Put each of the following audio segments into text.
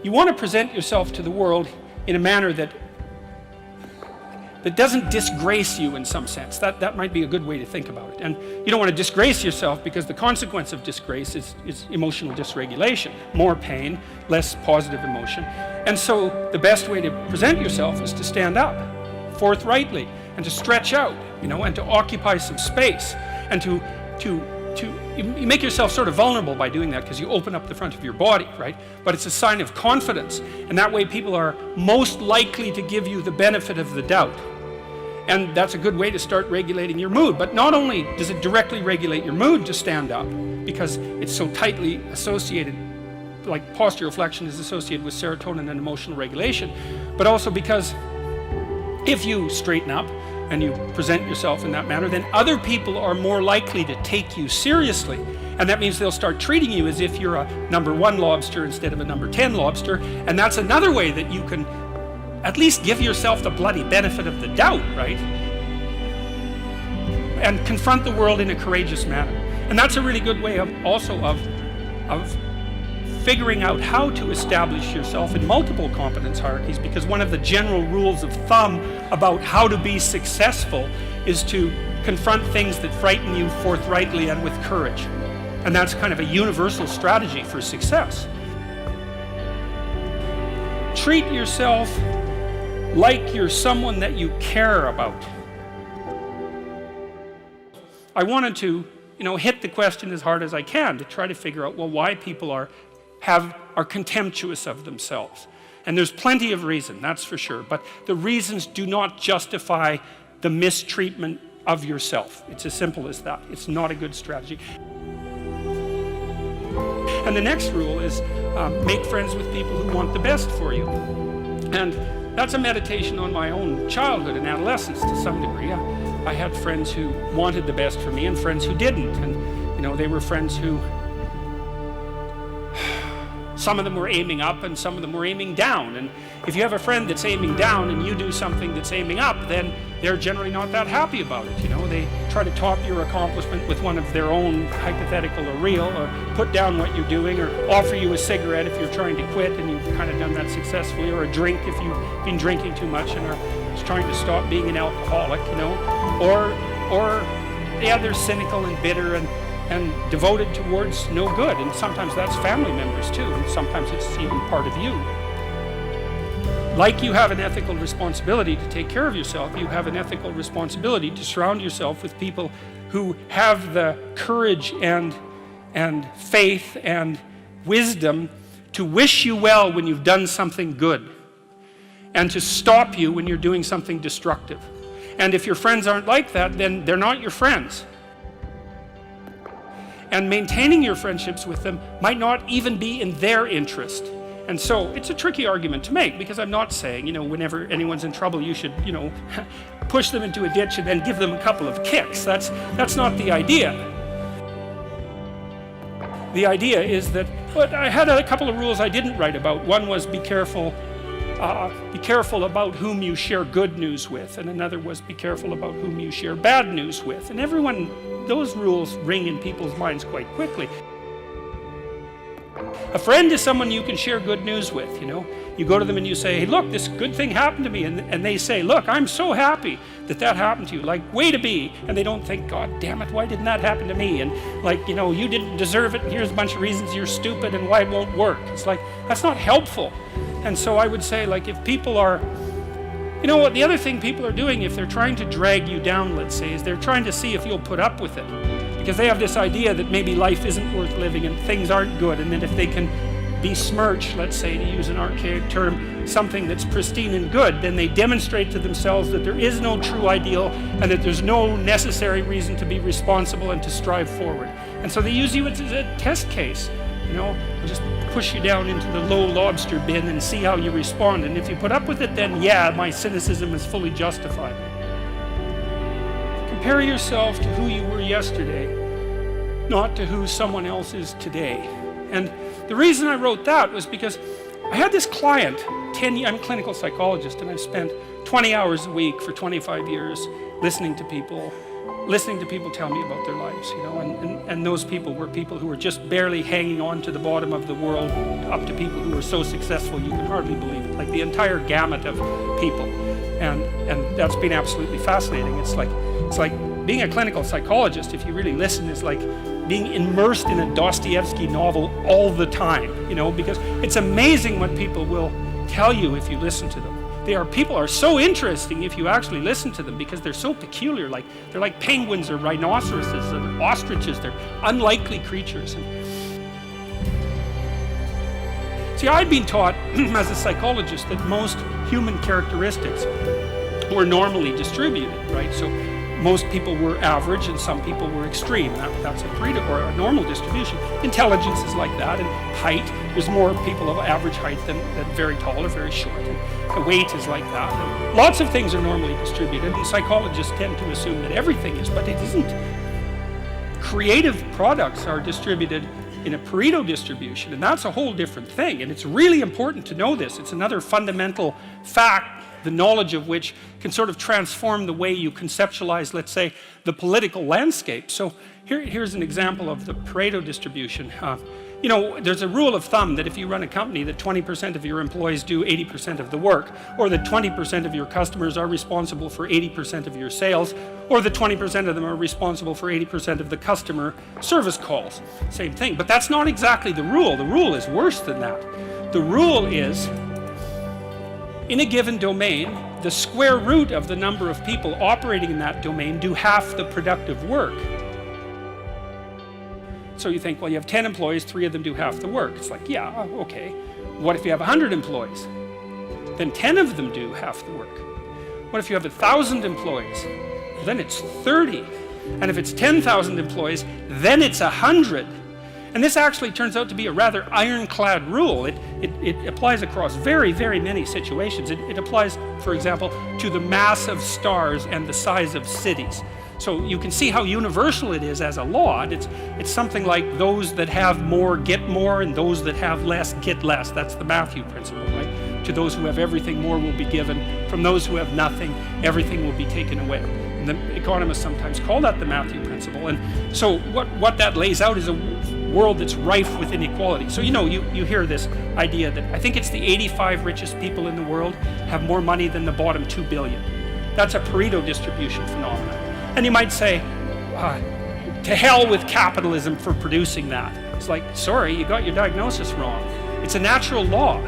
you want to present yourself to the world in a manner that doesn't disgrace you in some sense. That might be a good way to think about it. And you don't want to disgrace yourself, because the consequence of disgrace is emotional dysregulation, more pain, less positive emotion. And so the best way to present yourself is to stand up forthrightly and to stretch out, and to occupy some space, and to you make yourself sort of vulnerable by doing that, because you open up the front of your body, right? But it's a sign of confidence, and that way people are most likely to give you the benefit of the doubt. And that's a good way to start regulating your mood. But not only does it directly regulate your mood to stand up, because it's so tightly associated, like postural flexion is associated with serotonin and emotional regulation, but also because if you straighten up and you present yourself in that manner, then other people are more likely to take you seriously. And that means they'll start treating you as if you're a number 1 lobster instead of a number 10 lobster. And that's another way that you can at least give yourself the bloody benefit of the doubt, right? And confront the world in a courageous manner. And that's a really good way of figuring out how to establish yourself in multiple competence hierarchies, because one of the general rules of thumb about how to be successful is to confront things that frighten you forthrightly and with courage. And that's kind of a universal strategy for success. Treat yourself like you're someone that you care about. I wanted to, hit the question as hard as I can to try to figure out, well, why people are contemptuous of themselves. And there's plenty of reason, that's for sure, but the reasons do not justify the mistreatment of yourself. It's as simple as that. It's not a good strategy. And the next rule is make friends with people who want the best for you. And that's a meditation on my own childhood and adolescence to some degree. I had friends who wanted the best for me and friends who didn't. And, they were friends who, some of them were aiming up and some of them were aiming down. And if you have a friend that's aiming down and you do something that's aiming up, then they're generally not that happy about it. They try to top your accomplishment with one of their own, hypothetical or real, or put down what you're doing, or offer you a cigarette if you're trying to quit and you've kind of done that successfully, or a drink if you've been drinking too much and are just trying to stop being an alcoholic, or they're cynical and bitter and devoted towards no good. And sometimes that's family members too, and sometimes it's even part of you. Like you have an ethical responsibility to take care of yourself, you have an ethical responsibility to surround yourself with people who have the courage and faith and wisdom to wish you well when you've done something good, and to stop you when you're doing something destructive. And if your friends aren't like that, then they're not your friends. And maintaining your friendships with them might not even be in their interest. And so it's a tricky argument to make, because I'm not saying, whenever anyone's in trouble, you should, push them into a ditch and then give them a couple of kicks. That's not the idea. The idea is that, but I had a couple of rules I didn't write about. One was be careful about whom you share good news with, and another was be careful about whom you share bad news with. And those rules ring in people's minds quite quickly. A friend is someone you can share good news with, You go to them and you say, hey, look, this good thing happened to me. And they say, look, I'm so happy that happened to you. Like, way to be. And they don't think, God damn it, why didn't that happen to me? And you didn't deserve it, and here's a bunch of reasons you're stupid and why it won't work. It's like, that's not helpful. And so I would say, if people are, the other thing people are doing, if they're trying to drag you down, let's say, is they're trying to see if you'll put up with it. Because they have this idea that maybe life isn't worth living and things aren't good, and then if they can besmirch, let's say, to use an archaic term, something that's pristine and good, then they demonstrate to themselves that there is no true ideal and that there's no necessary reason to be responsible and to strive forward. And so they use you as a test case, just push you down into the low lobster bin and see how you respond. And if you put up with it, then yeah, my cynicism is fully justified. Compare yourself to who you were yesterday, not to who someone else is today. And the reason I wrote that was because I had this client, I'm a clinical psychologist, and I've spent 20 hours a week for 25 years listening to people, listening to people tell me about their lives, you know, and those people were people who were just barely hanging on to the bottom of the world, up to people who were so successful you can hardly believe it, like the entire gamut of people. And that's been absolutely fascinating. It's like being a clinical psychologist, if you really listen, is like being immersed in a Dostoevsky novel all the time, you know, because it's amazing what people will tell you if you listen to them. People are so interesting if you actually listen to them, because they're so peculiar. Like they're like penguins or rhinoceroses or ostriches. They're unlikely creatures. See, I'd been taught as a psychologist that most human characteristics were normally distributed, right? So most people were average and some people were extreme. That's a Pareto or a normal distribution. Intelligence is like that, and height, there's more people of average height than very tall or very short. And weight is like that. And lots of things are normally distributed, and psychologists tend to assume that everything is, but it isn't. Creative products are distributed in a Pareto distribution, and that's a whole different thing. And it's really important to know this. It's another fundamental fact, the knowledge of which can sort of transform the way you conceptualize, let's say, the political landscape. So here's an example of the Pareto distribution. You know, there's a rule of thumb that if you run a company, that 20% of your employees do 80% of the work, or that 20% of your customers are responsible for 80% of your sales, or that 20% of them are responsible for 80% of the customer service calls. Same thing, but that's not exactly the rule. The rule is worse than that. The rule is, in a given domain, the square root of the number of people operating in that domain do half the productive work. So you think, well, you have 10 employees, 3 of them do half the work. It's like, yeah, okay. What if you have 100 employees? Then 10 of them do half the work. What if you have 1,000 employees? Then it's 30. And if it's 10,000 employees, then it's 100. And this actually turns out to be a rather ironclad rule. It applies across very, very many situations. It applies, for example, to the mass of stars and the size of cities. So you can see how universal it is as a law. It's something like those that have more get more, and those that have less get less. That's the Matthew principle, right? To those who have everything, more will be given. From those who have nothing, everything will be taken away. And the economists sometimes call that the Matthew principle. And so what that lays out is a world that's rife with inequality. So you know, you hear this idea that I think it's the 85 richest people in the world have more money than the bottom 2 billion. That's a Pareto distribution phenomenon. And you might say, to hell with capitalism for producing that. It's like, sorry, you got your diagnosis wrong. It's a natural law.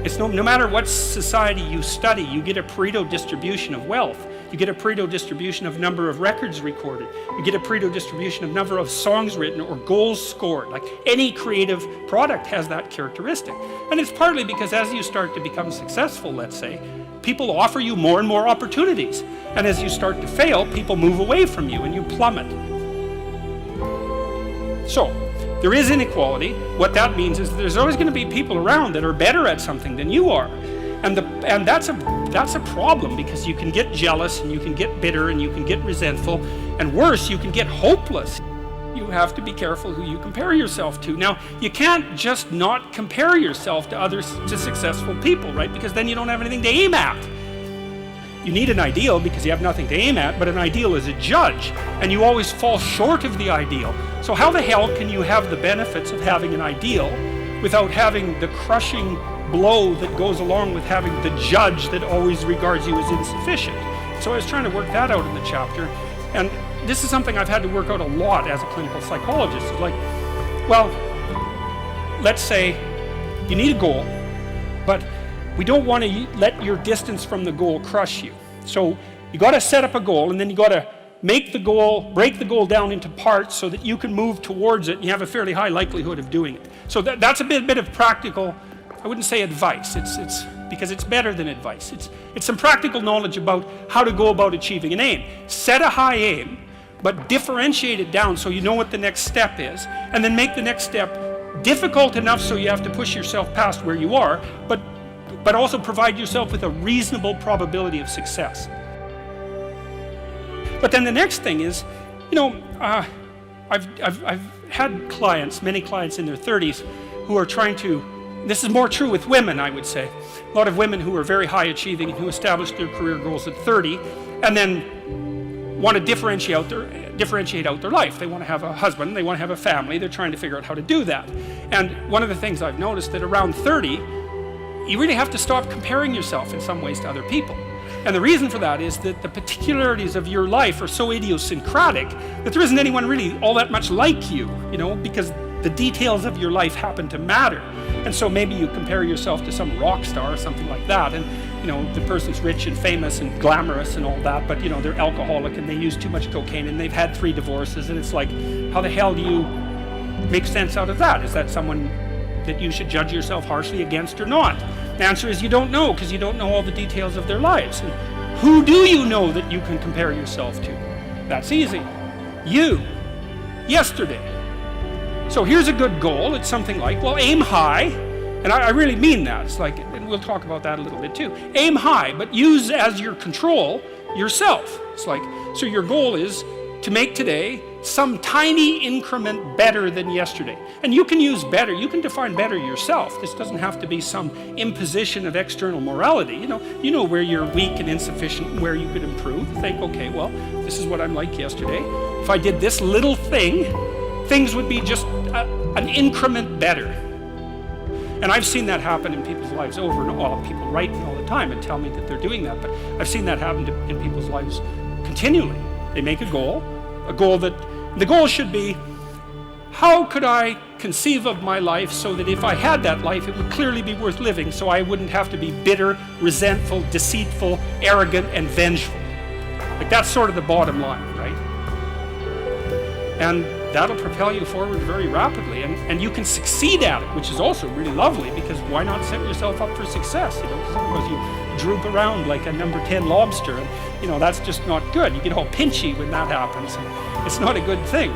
It's no matter what society you study, you get a Pareto distribution of wealth. You get a Pareto distribution of number of records recorded. You get a Pareto distribution of number of songs written or goals scored. Like any creative product has that characteristic. And it's partly because as you start to become successful, let's say, people offer you more and more opportunities. And as you start to fail, people move away from you and you plummet. So, there is inequality. What that means is there's always going to be people around that are better at something than you are. And that's a problem, because you can get jealous and you can get bitter and you can get resentful, and worse, you can get hopeless. You have to be careful who you compare yourself to. Now, you can't just not compare yourself to successful people, right? Because then you don't have anything to aim at. You need an ideal because you have nothing to aim at, but an ideal is a judge, and you always fall short of the ideal. So how the hell can you have the benefits of having an ideal without having the crushing blow that goes along with having the judge that always regards you as insufficient? So I was trying to work that out in the chapter, and this is something I've had to work out a lot as a clinical psychologist. It's like, well, let's say you need a goal, but we don't want to let your distance from the goal crush you. So you got to set up a goal, and then you got to break the goal down into parts so that you can move towards it and you have a fairly high likelihood of doing it. So that's a bit of practical, I wouldn't say advice, it's because it's better than advice. It's some practical knowledge about how to go about achieving an aim. Set a high aim, but differentiate it down so you know what the next step is, and then make the next step difficult enough so you have to push yourself past where you are, but also provide yourself with a reasonable probability of success. But then the next thing is, you know, I've had clients, many clients in their 30s, who are trying to, this is more true with women, I would say. A lot of women who are very high achieving and who established their career goals at 30, and then want to differentiate out their life. They want to have a husband, they want to have a family, they're trying to figure out how to do that. And one of the things I've noticed that around 30, you really have to stop comparing yourself in some ways to other people. And the reason for that is that the particularities of your life are so idiosyncratic that there isn't anyone really all that much like you, you know, because the details of your life happen to matter. And so maybe you compare yourself to some rock star or something like that, and you know, the person's rich and famous and glamorous and all that, but you know, they're alcoholic and they use too much cocaine and they've had 3 divorces, and it's like, how the hell do you make sense out of that? Is that someone that you should judge yourself harshly against or not? The answer is you don't know, because you don't know all the details of their lives. And who do you know that you can compare yourself to? That's easy. You. Yesterday. So here's a good goal. It's something like, well, aim high. And I really mean that. It's like, and we'll talk about that a little bit too. Aim high, but use as your control yourself. It's like, so your goal is to make today some tiny increment better than yesterday. And you can use better, you can define better yourself. This doesn't have to be some imposition of external morality. You know where you're weak and insufficient and where you could improve. Think, okay, well, this is what I'm like yesterday. If I did this little thing, things would be just an increment better. And I've seen that happen in people's lives over and over. People write me all the time and tell me that they're doing that, but I've seen that happen in people's lives continually. They make a goal that, the goal should be, how could I conceive of my life so that if I had that life, it would clearly be worth living, so I wouldn't have to be bitter, resentful, deceitful, arrogant, and vengeful. Like, that's sort of the bottom line, right? And that'll propel you forward very rapidly, and you can succeed at it, which is also really lovely, because why not set yourself up for success? You know, because otherwise you droop around like a number 10 lobster, and you know, that's just not good. You get all pinchy when that happens, and it's not a good thing.